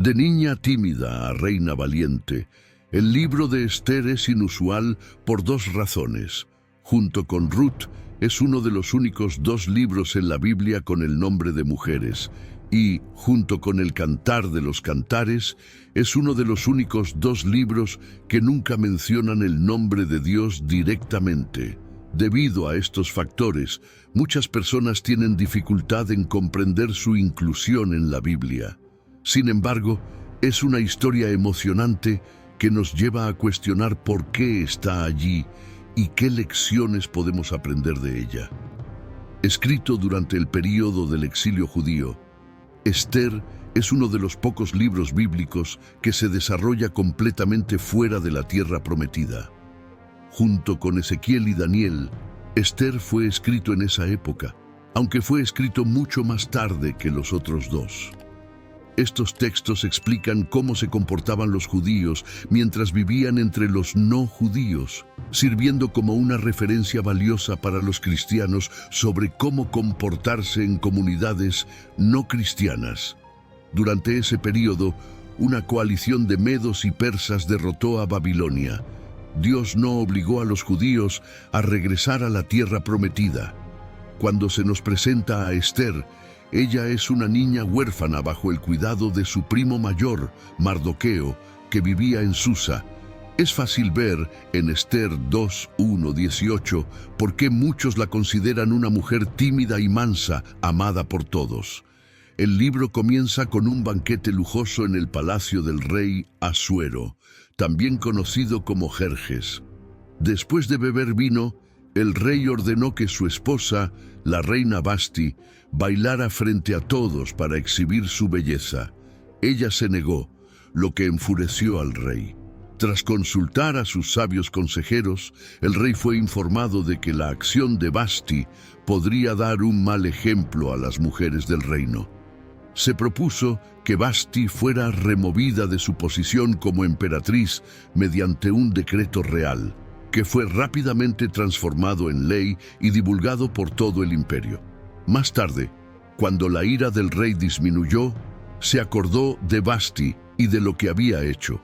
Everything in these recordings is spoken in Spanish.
De niña tímida a reina valiente, el libro de Esther es inusual por dos razones. Junto con Ruth, es uno de los únicos dos libros en la Biblia con el nombre de mujeres, y, junto con el Cantar de los Cantares, es uno de los únicos dos libros que nunca mencionan el nombre de Dios directamente. Debido a estos factores, muchas personas tienen dificultad en comprender su inclusión en la Biblia. Sin embargo, es una historia emocionante que nos lleva a cuestionar por qué está allí y qué lecciones podemos aprender de ella. Escrito durante el período del exilio judío, Esther es uno de los pocos libros bíblicos que se desarrolla completamente fuera de la tierra prometida. Junto con Ezequiel y Daniel, Esther fue escrito en esa época, aunque fue escrito mucho más tarde que los otros dos. Estos textos explican cómo se comportaban los judíos mientras vivían entre los no judíos, sirviendo como una referencia valiosa para los cristianos sobre cómo comportarse en comunidades no cristianas. Durante ese período, una coalición de medos y persas derrotó a Babilonia. Dios no obligó a los judíos a regresar a la tierra prometida. Cuando se nos presenta a Esther, ella es una niña huérfana bajo el cuidado de su primo mayor, Mardoqueo, que vivía en Susa. Es fácil ver en Esther 2:1-18 por qué muchos la consideran una mujer tímida y mansa, amada por todos. El libro comienza con un banquete lujoso en el palacio del rey Asuero, también conocido como Jerjes. Después de beber vino, el rey ordenó que su esposa, la reina Vasti, bailara frente a todos para exhibir su belleza. Ella se negó, lo que enfureció al rey. Tras consultar a sus sabios consejeros, el rey fue informado de que la acción de Vasti podría dar un mal ejemplo a las mujeres del reino. Se propuso que Vasti fuera removida de su posición como emperatriz mediante un decreto real, que fue rápidamente transformado en ley y divulgado por todo el imperio. Más tarde, cuando la ira del rey disminuyó, se acordó de Vasti y de lo que había hecho.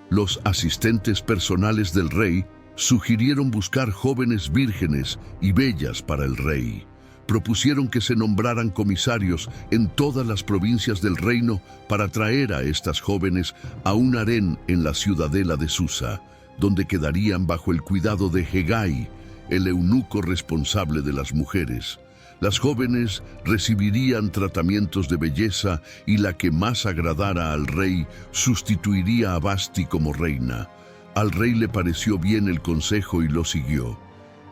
Los asistentes personales del rey sugirieron buscar jóvenes vírgenes y bellas para el rey. Propusieron que se nombraran comisarios en todas las provincias del reino para traer a estas jóvenes a un harén en la ciudadela de Susa, donde quedarían bajo el cuidado de Hegai, el eunuco responsable de las mujeres. Las jóvenes recibirían tratamientos de belleza y la que más agradara al rey sustituiría a Vasti como reina. Al rey le pareció bien el consejo y lo siguió.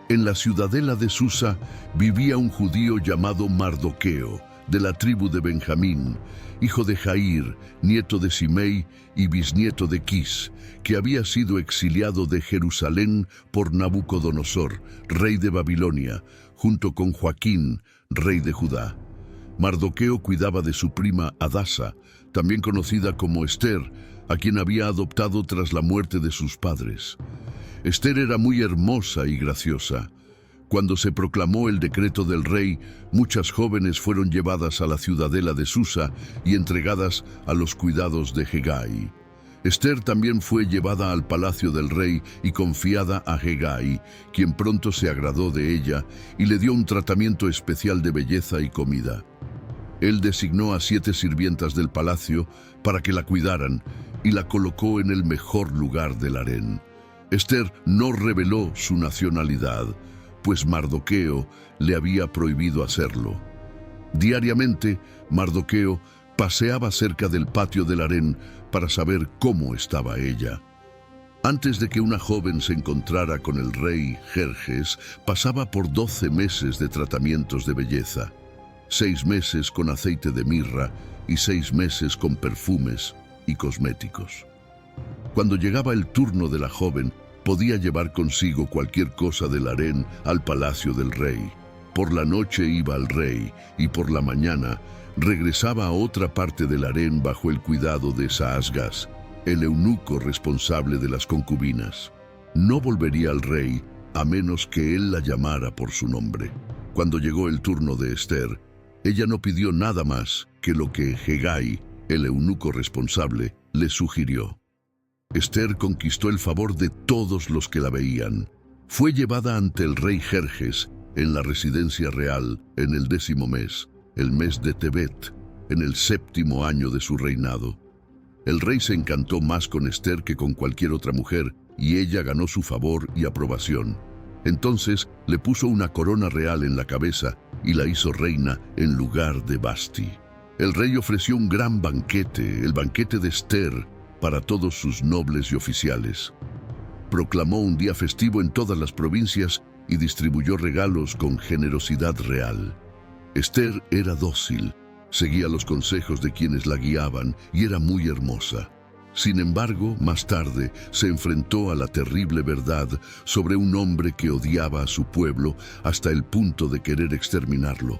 En la ciudadela de Susa vivía un judío llamado Mardoqueo, de la tribu de Benjamín, hijo de Jair, nieto de Simei y bisnieto de Quis, que había sido exiliado de Jerusalén por Nabucodonosor, rey de Babilonia, junto con Joaquín, rey de Judá. Mardoqueo cuidaba de su prima Adasa, también conocida como Esther, a quien había adoptado tras la muerte de sus padres. Esther era muy hermosa y graciosa. Cuando se proclamó el decreto del rey, muchas jóvenes fueron llevadas a la ciudadela de Susa y entregadas a los cuidados de Hegai. Esther también fue llevada al palacio del rey y confiada a Hegai, quien pronto se agradó de ella y le dio un tratamiento especial de belleza y comida. Él designó a 7 sirvientas del palacio para que la cuidaran y la colocó en el mejor lugar del harén. Esther no reveló su nacionalidad, pues Mardoqueo le había prohibido hacerlo. Diariamente, Mardoqueo paseaba cerca del patio del harén para saber cómo estaba ella. Antes de que una joven se encontrara con el rey Jerjes, pasaba por 12 meses de tratamientos de belleza, 6 meses con aceite de mirra y 6 meses con perfumes y cosméticos. Cuando llegaba el turno de la joven, podía llevar consigo cualquier cosa del harén al palacio del rey. Por la noche iba al rey y por la mañana regresaba a otra parte del harén bajo el cuidado de Saasgas, el eunuco responsable de las concubinas. No volvería al rey a menos que él la llamara por su nombre. Cuando llegó el turno de Esther, ella no pidió nada más que lo que Hegai, el eunuco responsable, le sugirió. Esther conquistó el favor de todos los que la veían. Fue llevada ante el rey Jerjes en la residencia real en el 10º mes, el mes de Tebet, en el 7º año de su reinado. El rey se encantó más con Esther que con cualquier otra mujer, y ella ganó su favor y aprobación. Entonces le puso una corona real en la cabeza y la hizo reina en lugar de Vasti. El rey ofreció un gran banquete, el banquete de Esther, para todos sus nobles y oficiales. Proclamó un día festivo en todas las provincias y distribuyó regalos con generosidad real. Esther era dócil, seguía los consejos de quienes la guiaban y era muy hermosa. Sin embargo, más tarde se enfrentó a la terrible verdad sobre un hombre que odiaba a su pueblo hasta el punto de querer exterminarlo.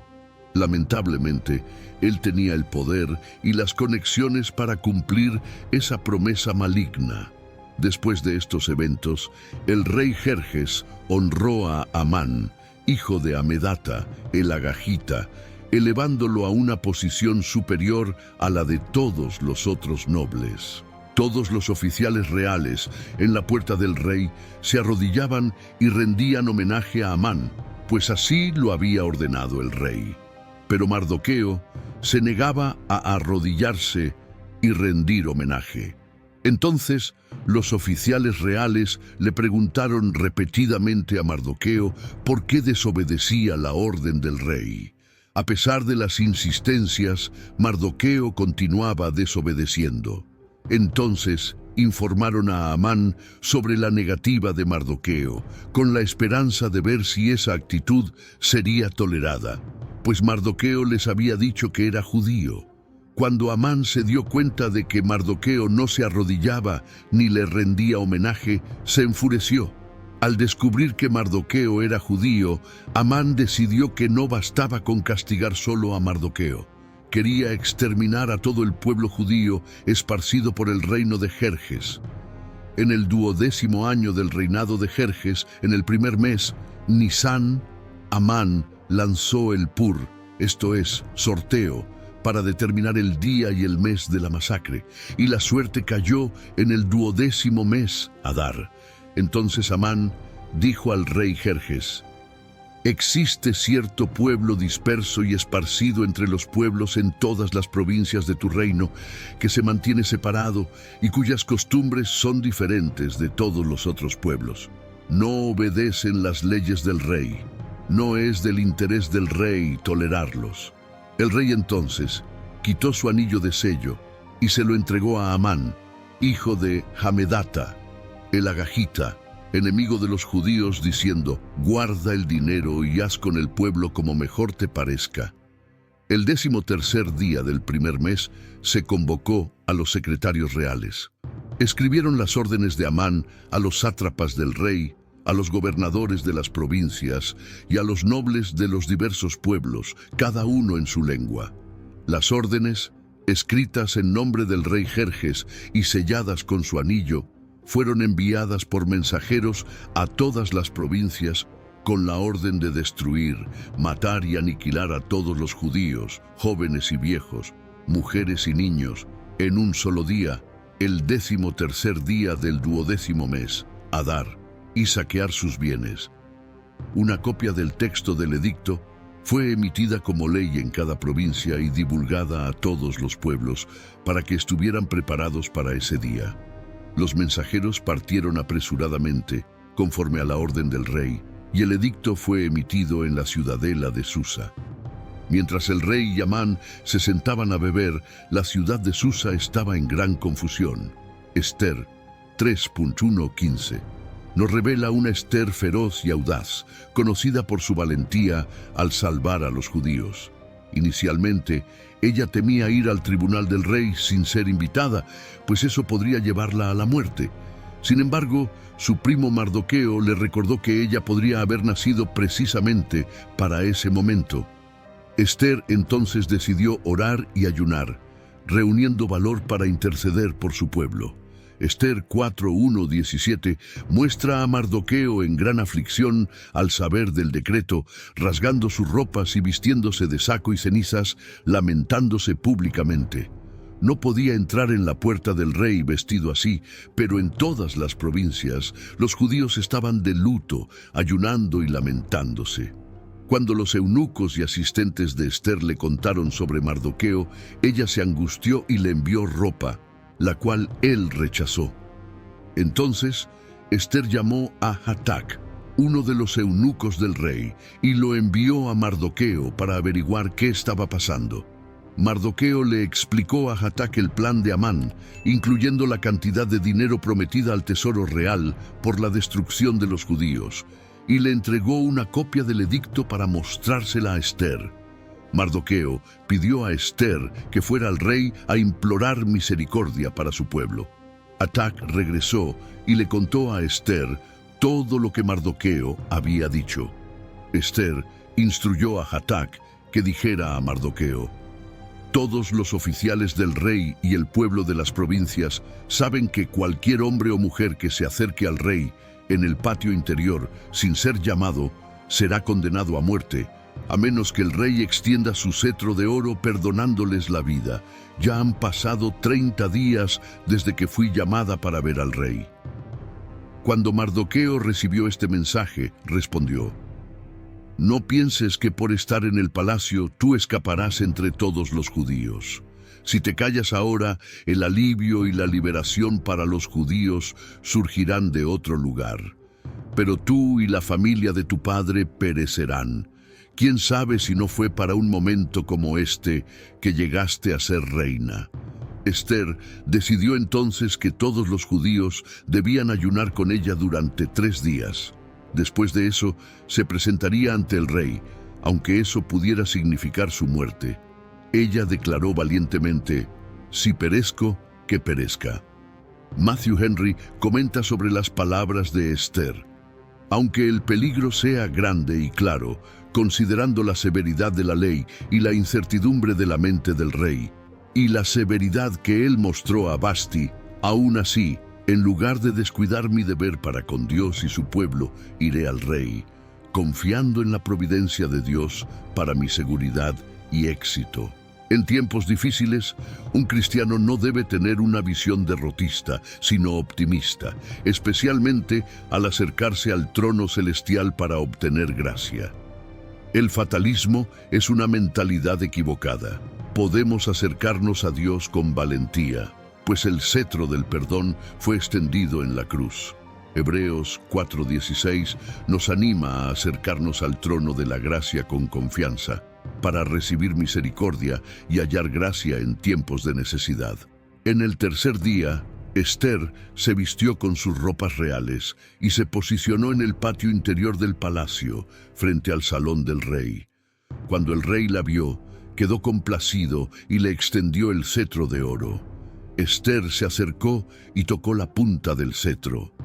Lamentablemente, él tenía el poder y las conexiones para cumplir esa promesa maligna. Después de estos eventos, el rey Jerjes honró a Amán, hijo de Amedata, el agagita, elevándolo a una posición superior a la de todos los otros nobles. Todos los oficiales reales en la puerta del rey se arrodillaban y rendían homenaje a Amán, pues así lo había ordenado el rey. Pero Mardoqueo se negaba a arrodillarse y rendir homenaje. Entonces, los oficiales reales le preguntaron repetidamente a Mardoqueo por qué desobedecía la orden del rey. A pesar de las insistencias, Mardoqueo continuaba desobedeciendo. Entonces informaron a Amán sobre la negativa de Mardoqueo, con la esperanza de ver si esa actitud sería tolerada, pues Mardoqueo les había dicho que era judío. Cuando Amán se dio cuenta de que Mardoqueo no se arrodillaba ni le rendía homenaje, se enfureció. Al descubrir que Mardoqueo era judío, Amán decidió que no bastaba con castigar solo a Mardoqueo. Quería exterminar a todo el pueblo judío esparcido por el reino de Jerjes. En el 12º año del reinado de Jerjes, en el primer mes, Nisán, Amán lanzó el Pur, esto es, sorteo, para determinar el día y el mes de la masacre, y la suerte cayó en el 12º mes, Adar. Entonces Amán dijo al rey Jerjes: «Existe cierto pueblo disperso y esparcido entre los pueblos en todas las provincias de tu reino, que se mantiene separado y cuyas costumbres son diferentes de todos los otros pueblos. No obedecen las leyes del rey. No es del interés del rey tolerarlos». El rey entonces quitó su anillo de sello y se lo entregó a Amán, hijo de Hamedata, el agagita, enemigo de los judíos, diciendo: «Guarda el dinero y haz con el pueblo como mejor te parezca». El 13º día del primer mes se convocó a los secretarios reales. Escribieron las órdenes de Amán a los sátrapas del rey, a los gobernadores de las provincias y a los nobles de los diversos pueblos, cada uno en su lengua. Las órdenes, escritas en nombre del rey Jerjes y selladas con su anillo, fueron enviadas por mensajeros a todas las provincias con la orden de destruir, matar y aniquilar a todos los judíos, jóvenes y viejos, mujeres y niños, en un solo día, el 13º día del 12º mes, Adar, y saquear sus bienes. Una copia del texto del edicto fue emitida como ley en cada provincia y divulgada a todos los pueblos para que estuvieran preparados para ese día. Los mensajeros partieron apresuradamente, conforme a la orden del rey, y el edicto fue emitido en la ciudadela de Susa. Mientras el rey y Amán se sentaban a beber, la ciudad de Susa estaba en gran confusión. Esther 3.1.15 nos revela una Esther feroz y audaz, conocida por su valentía al salvar a los judíos. Inicialmente, ella temía ir al tribunal del rey sin ser invitada, pues eso podría llevarla a la muerte. Sin embargo, su primo Mardoqueo le recordó que ella podría haber nacido precisamente para ese momento. Esther entonces decidió orar y ayunar, reuniendo valor para interceder por su pueblo. Esther 4.1.17 muestra a Mardoqueo en gran aflicción al saber del decreto, rasgando sus ropas y vistiéndose de saco y cenizas, lamentándose públicamente. No podía entrar en la puerta del rey vestido así, pero en todas las provincias los judíos estaban de luto, ayunando y lamentándose. Cuando los eunucos y asistentes de Ester le contaron sobre Mardoqueo, ella se angustió y le envió ropa, la cual él rechazó. Entonces, Ester llamó a Hatac, uno de los eunucos del rey, y lo envió a Mardoqueo para averiguar qué estaba pasando. Mardoqueo le explicó a Hatac el plan de Amán, incluyendo la cantidad de dinero prometida al tesoro real por la destrucción de los judíos, y le entregó una copia del edicto para mostrársela a Ester. Mardoqueo pidió a Ester que fuera al rey a implorar misericordia para su pueblo. Hatac regresó y le contó a Ester todo lo que Mardoqueo había dicho. Ester instruyó a Hatac que dijera a Mardoqueo: todos los oficiales del rey y el pueblo de las provincias saben que cualquier hombre o mujer que se acerque al rey en el patio interior sin ser llamado será condenado a muerte, a menos que el rey extienda su cetro de oro perdonándoles la vida. Ya han pasado 30 días desde que fui llamada para ver al rey. Cuando Mardoqueo recibió este mensaje, respondió: no pienses que por estar en el palacio tú escaparás entre todos los judíos. Si te callas ahora, el alivio y la liberación para los judíos surgirán de otro lugar. Pero tú y la familia de tu padre perecerán. ¿Quién sabe si no fue para un momento como este que llegaste a ser reina? Ester decidió entonces que todos los judíos debían ayunar con ella durante 3 días. Después de eso, se presentaría ante el rey, aunque eso pudiera significar su muerte. Ella declaró valientemente: si perezco, que perezca. Matthew Henry comenta sobre las palabras de Ester: aunque el peligro sea grande y claro, considerando la severidad de la ley y la incertidumbre de la mente del rey, y la severidad que él mostró a Vasti, aún así, en lugar de descuidar mi deber para con Dios y su pueblo, iré al rey, confiando en la providencia de Dios para mi seguridad y éxito. En tiempos difíciles, un cristiano no debe tener una visión derrotista, sino optimista, especialmente al acercarse al trono celestial para obtener gracia. El fatalismo es una mentalidad equivocada. Podemos acercarnos a Dios con valentía, pues el cetro del perdón fue extendido en la cruz. Hebreos 4:16 nos anima a acercarnos al trono de la gracia con confianza, para recibir misericordia y hallar gracia en tiempos de necesidad. En el tercer día, Ester se vistió con sus ropas reales y se posicionó en el patio interior del palacio, frente al salón del rey. Cuando el rey la vio, quedó complacido y le extendió el cetro de oro. Ester se acercó y tocó la punta del cetro.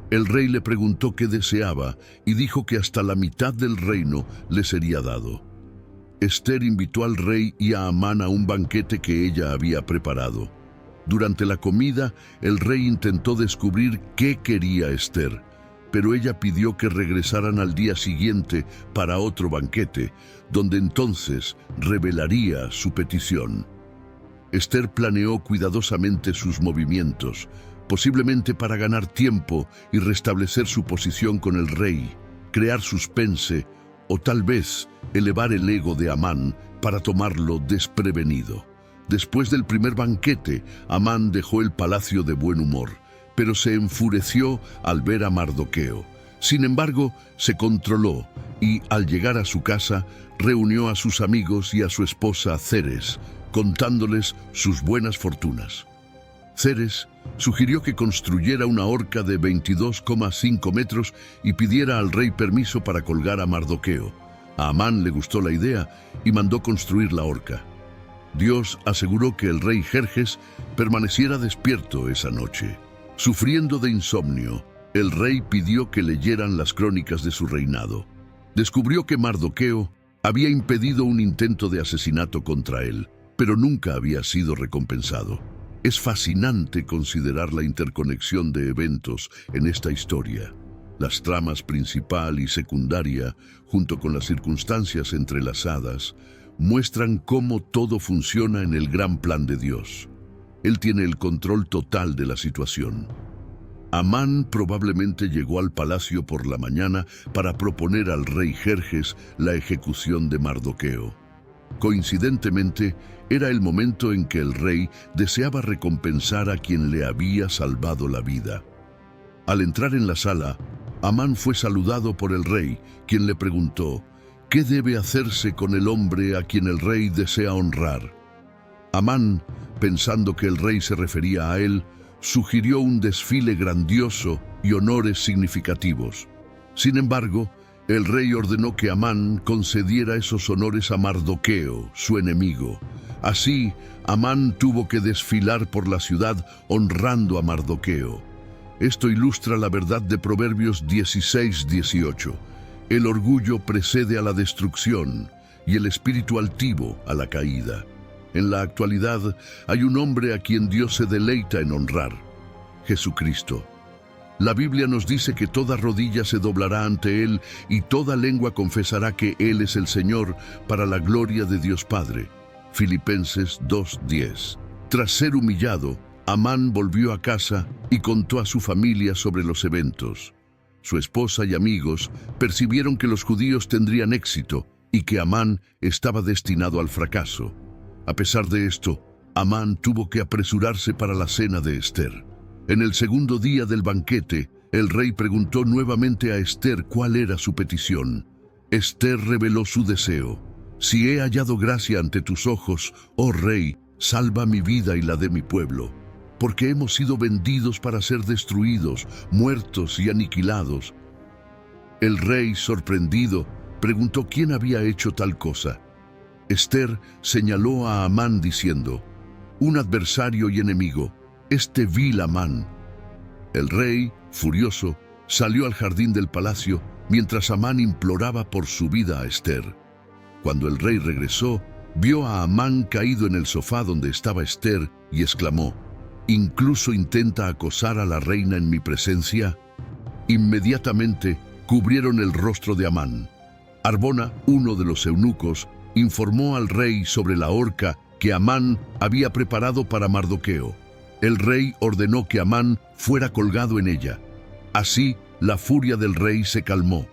El rey le preguntó qué deseaba y dijo que hasta la mitad del reino le sería dado. Ester invitó al rey y a Amán a un banquete que ella había preparado. Durante la comida, el rey intentó descubrir qué quería Ester, pero ella pidió que regresaran al día siguiente para otro banquete, donde entonces revelaría su petición. Ester planeó cuidadosamente sus movimientos, posiblemente para ganar tiempo y restablecer su posición con el rey, crear suspense o tal vez elevar el ego de Amán para tomarlo desprevenido. Después del primer banquete, Amán dejó el palacio de buen humor, pero se enfureció al ver a Mardoqueo. Sin embargo, se controló y, al llegar a su casa, reunió a sus amigos y a su esposa Ceres, contándoles sus buenas fortunas. Ceres sugirió que construyera una horca de 22,5 metros y pidiera al rey permiso para colgar a Mardoqueo. A Amán le gustó la idea y mandó construir la horca. Dios aseguró que el rey Jerjes permaneciera despierto esa noche. Sufriendo de insomnio, el rey pidió que leyeran las crónicas de su reinado. Descubrió que Mardoqueo había impedido un intento de asesinato contra él, pero nunca había sido recompensado. Es fascinante considerar la interconexión de eventos en esta historia. Las tramas principal y secundaria, junto con las circunstancias entrelazadas, muestran cómo todo funciona en el gran plan de Dios. Él tiene el control total de la situación. Amán probablemente llegó al palacio por la mañana para proponer al rey Jerjes la ejecución de Mardoqueo. Coincidentemente, era el momento en que el rey deseaba recompensar a quien le había salvado la vida. Al entrar en la sala, Amán fue saludado por el rey, quien le preguntó, ¿qué debe hacerse con el hombre a quien el rey desea honrar? Amán, pensando que el rey se refería a él, sugirió un desfile grandioso y honores significativos. Sin embargo, el rey ordenó que Amán concediera esos honores a Mardoqueo, su enemigo. Así, Amán tuvo que desfilar por la ciudad honrando a Mardoqueo. Esto ilustra la verdad de Proverbios 16:18. El orgullo precede a la destrucción y el espíritu altivo a la caída. En la actualidad, hay un hombre a quien Dios se deleita en honrar: Jesucristo. La Biblia nos dice que toda rodilla se doblará ante Él y toda lengua confesará que Él es el Señor, para la gloria de Dios Padre. Filipenses 2:10. Tras ser humillado, Amán volvió a casa y contó a su familia sobre los eventos. Su esposa y amigos percibieron que los judíos tendrían éxito y que Amán estaba destinado al fracaso. A pesar de esto, Amán tuvo que apresurarse para la cena de Esther. En el segundo día del banquete, el rey preguntó nuevamente a Esther cuál era su petición. Esther reveló su deseo: si he hallado gracia ante tus ojos, oh rey, salva mi vida y la de mi pueblo, porque hemos sido vendidos para ser destruidos, muertos y aniquilados. El rey, sorprendido, preguntó quién había hecho tal cosa. Esther señaló a Amán diciendo: un adversario y enemigo, este vil Amán. El rey, furioso, salió al jardín del palacio mientras Amán imploraba por su vida a Esther. Cuando el rey regresó, vio a Amán caído en el sofá donde estaba Esther y exclamó: ¿incluso intenta acosar a la reina en mi presencia? Inmediatamente cubrieron el rostro de Amán. Arbona, uno de los eunucos, informó al rey sobre la horca que Amán había preparado para Mardoqueo. El rey ordenó que Amán fuera colgado en ella. Así, la furia del rey se calmó.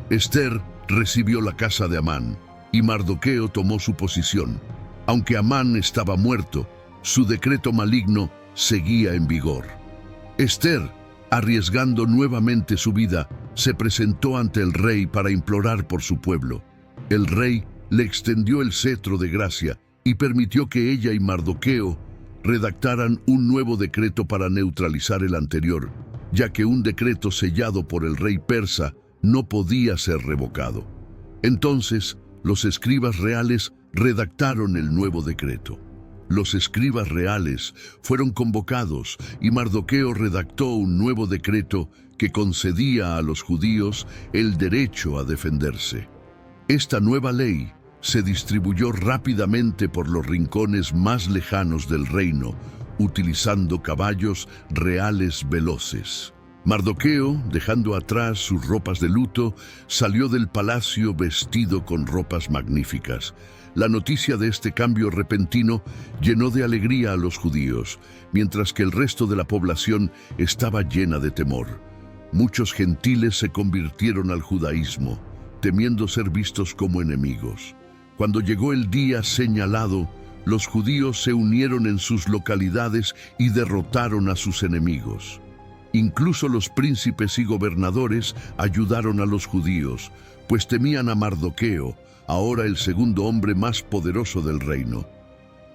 Esther recibió la casa de Amán y Mardoqueo tomó su posición. Aunque Amán estaba muerto, su decreto maligno seguía en vigor. Esther, arriesgando nuevamente su vida, se presentó ante el rey para implorar por su pueblo. El rey le extendió el cetro de gracia y permitió que ella y Mardoqueo redactaran un nuevo decreto para neutralizar el anterior, ya que un decreto sellado por el rey persa no podía ser revocado. Entonces, los escribas reales redactaron el nuevo decreto. Los escribas reales fueron convocados y Mardoqueo redactó un nuevo decreto que concedía a los judíos el derecho a defenderse. Esta nueva ley se distribuyó rápidamente por los rincones más lejanos del reino, utilizando caballos reales veloces. Mardoqueo, dejando atrás sus ropas de luto, salió del palacio vestido con ropas magníficas. La noticia de este cambio repentino llenó de alegría a los judíos, mientras que el resto de la población estaba llena de temor. Muchos gentiles se convirtieron al judaísmo, temiendo ser vistos como enemigos. Cuando llegó el día señalado, los judíos se unieron en sus localidades y derrotaron a sus enemigos. Incluso los príncipes y gobernadores ayudaron a los judíos, pues temían a Mardoqueo, ahora el segundo hombre más poderoso del reino.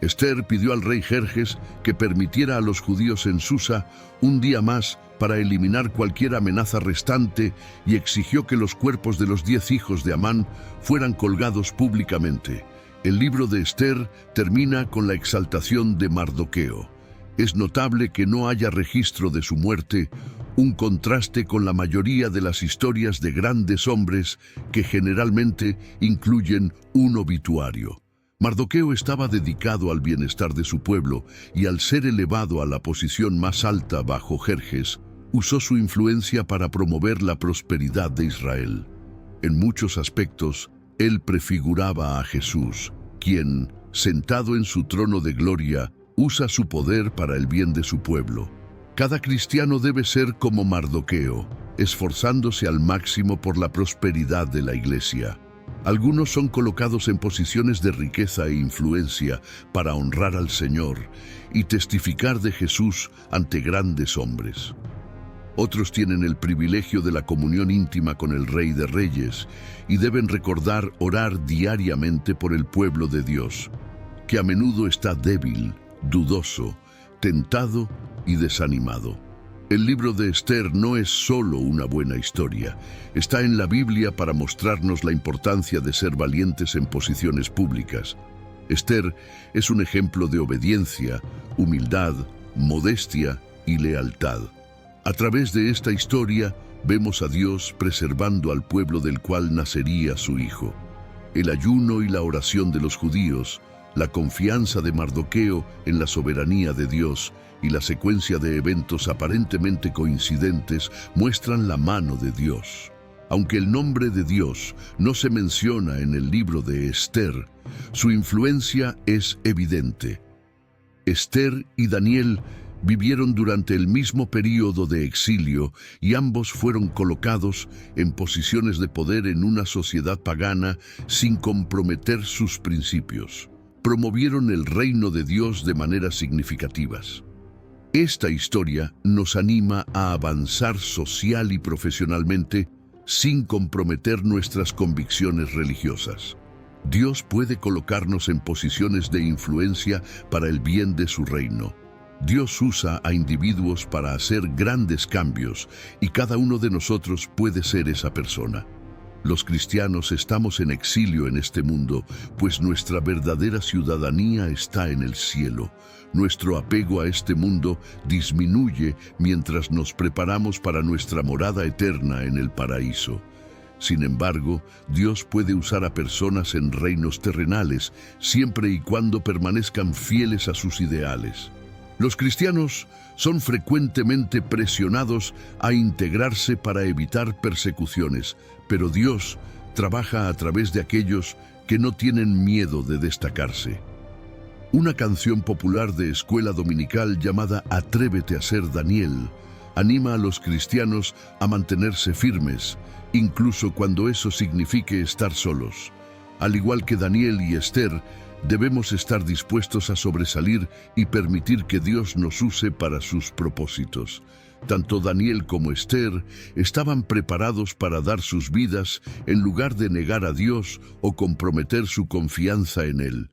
Esther pidió al rey Jerjes que permitiera a los judíos en Susa un día más para eliminar cualquier amenaza restante y exigió que los cuerpos de los 10 hijos de Amán fueran colgados públicamente. El libro de Esther termina con la exaltación de Mardoqueo. Es notable que no haya registro de su muerte, un contraste con la mayoría de las historias de grandes hombres que generalmente incluyen un obituario. Mardoqueo estaba dedicado al bienestar de su pueblo y al ser elevado a la posición más alta bajo Jerjes, usó su influencia para promover la prosperidad de Israel. En muchos aspectos, él prefiguraba a Jesús, quien, sentado en su trono de gloria, usa su poder para el bien de su pueblo. Cada cristiano debe ser como Mardoqueo, esforzándose al máximo por la prosperidad de la iglesia. Algunos son colocados en posiciones de riqueza e influencia para honrar al Señor y testificar de Jesús ante grandes hombres. Otros tienen el privilegio de la comunión íntima con el Rey de Reyes y deben recordar orar diariamente por el pueblo de Dios, que a menudo está débil, dudoso, tentado y desanimado. El libro de Esther no es solo una buena historia. Está en la Biblia para mostrarnos la importancia de ser valientes en posiciones públicas. Esther es un ejemplo de obediencia, humildad, modestia y lealtad. A través de esta historia vemos a Dios preservando al pueblo del cual nacería su hijo. El ayuno y la oración de los judíos, la confianza de Mardoqueo en la soberanía de Dios y la secuencia de eventos aparentemente coincidentes muestran la mano de Dios. Aunque el nombre de Dios no se menciona en el libro de Esther, su influencia es evidente. Esther y Daniel vivieron durante el mismo período de exilio y ambos fueron colocados en posiciones de poder en una sociedad pagana sin comprometer sus principios. Promovieron el reino de Dios de maneras significativas. Esta historia nos anima a avanzar social y profesionalmente sin comprometer nuestras convicciones religiosas. Dios puede colocarnos en posiciones de influencia para el bien de su reino. Dios usa a individuos para hacer grandes cambios y cada uno de nosotros puede ser esa persona. Los cristianos estamos en exilio en este mundo, pues nuestra verdadera ciudadanía está en el cielo. Nuestro apego a este mundo disminuye mientras nos preparamos para nuestra morada eterna en el paraíso. Sin embargo, Dios puede usar a personas en reinos terrenales, siempre y cuando permanezcan fieles a sus ideales. Los cristianos son frecuentemente presionados a integrarse para evitar persecuciones, pero Dios trabaja a través de aquellos que no tienen miedo de destacarse. Una canción popular de escuela dominical llamada Atrévete a ser Daniel anima a los cristianos a mantenerse firmes, incluso cuando eso signifique estar solos. Al igual que Daniel y Esther, debemos estar dispuestos a sobresalir y permitir que Dios nos use para sus propósitos. Tanto Daniel como Esther estaban preparados para dar sus vidas en lugar de negar a Dios o comprometer su confianza en Él.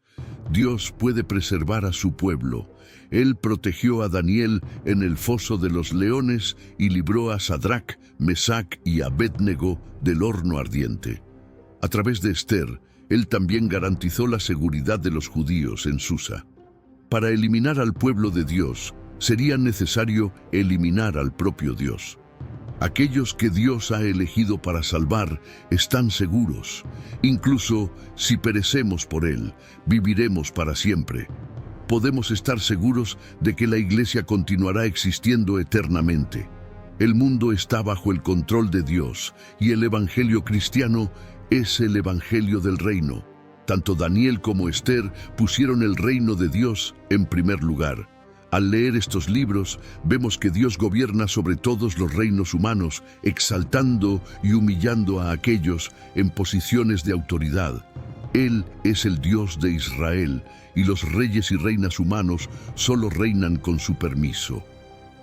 Dios puede preservar a su pueblo. Él protegió a Daniel en el foso de los leones y libró a Sadrac, Mesac y Abednego del horno ardiente. A través de Esther, Él también garantizó la seguridad de los judíos en Susa. Para eliminar al pueblo de Dios, sería necesario eliminar al propio Dios. Aquellos que Dios ha elegido para salvar están seguros. Incluso si perecemos por Él, viviremos para siempre. Podemos estar seguros de que la Iglesia continuará existiendo eternamente. El mundo está bajo el control de Dios y el Evangelio cristiano es el Evangelio del reino. Tanto Daniel como Esther pusieron el reino de Dios en primer lugar. Al leer estos libros, vemos que Dios gobierna sobre todos los reinos humanos, exaltando y humillando a aquellos en posiciones de autoridad. Él es el Dios de Israel, y los reyes y reinas humanos solo reinan con su permiso.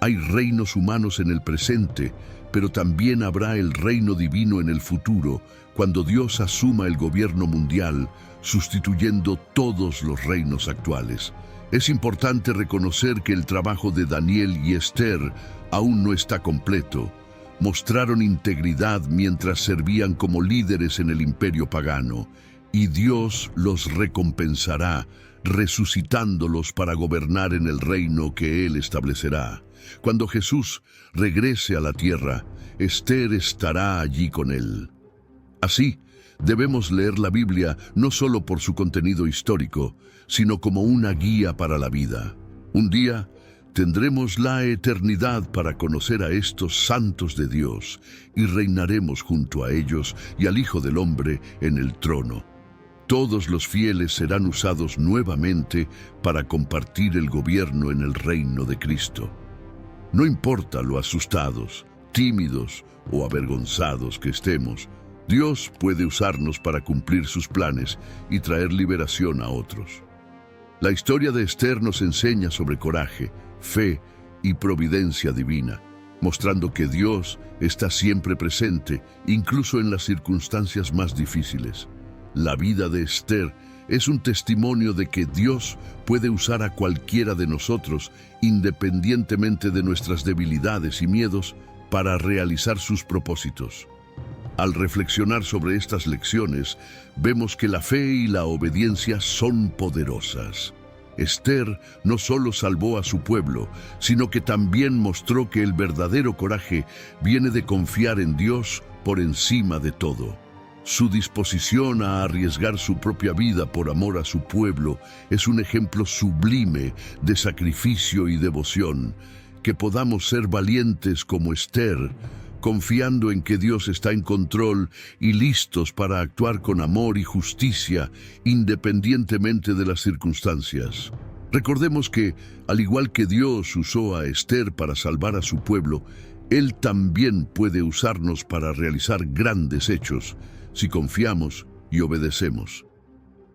Hay reinos humanos en el presente, pero también habrá el reino divino en el futuro, cuando Dios asuma el gobierno mundial, sustituyendo todos los reinos actuales. Es importante reconocer que el trabajo de Daniel y Esther aún no está completo. Mostraron integridad mientras servían como líderes en el imperio pagano, y Dios los recompensará, resucitándolos para gobernar en el reino que Él establecerá. Cuando Jesús regrese a la tierra, Esther estará allí con Él. Así, debemos leer la Biblia no solo por su contenido histórico, sino como una guía para la vida. Un día tendremos la eternidad para conocer a estos santos de Dios y reinaremos junto a ellos y al Hijo del Hombre en el trono. todos los fieles serán usados nuevamente para compartir el gobierno en el reino de Cristo. No importa lo asustados, tímidos o avergonzados que estemos, Dios puede usarnos para cumplir sus planes y traer liberación a otros. La historia de Esther nos enseña sobre coraje, fe y providencia divina, mostrando que Dios está siempre presente, incluso en las circunstancias más difíciles. La vida de Esther es un testimonio de que Dios puede usar a cualquiera de nosotros, independientemente de nuestras debilidades y miedos, para realizar sus propósitos. Al reflexionar sobre estas lecciones, vemos que la fe y la obediencia son poderosas. Esther no solo salvó a su pueblo, sino que también mostró que el verdadero coraje viene de confiar en Dios por encima de todo. Su disposición a arriesgar su propia vida por amor a su pueblo es un ejemplo sublime de sacrificio y devoción. Que podamos ser valientes como Esther, confiando en que Dios está en control y listos para actuar con amor y justicia, independientemente de las circunstancias. Recordemos que, al igual que Dios usó a Esther para salvar a su pueblo, Él también puede usarnos para realizar grandes hechos, si confiamos y obedecemos.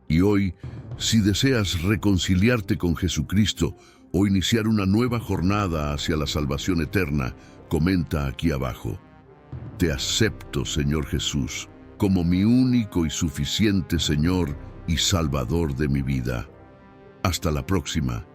Y hoy, si deseas reconciliarte con Jesucristo o iniciar una nueva jornada hacia la salvación eterna, comenta aquí abajo: Te acepto, Señor Jesús, como mi único y suficiente Señor y Salvador de mi vida. Hasta la próxima.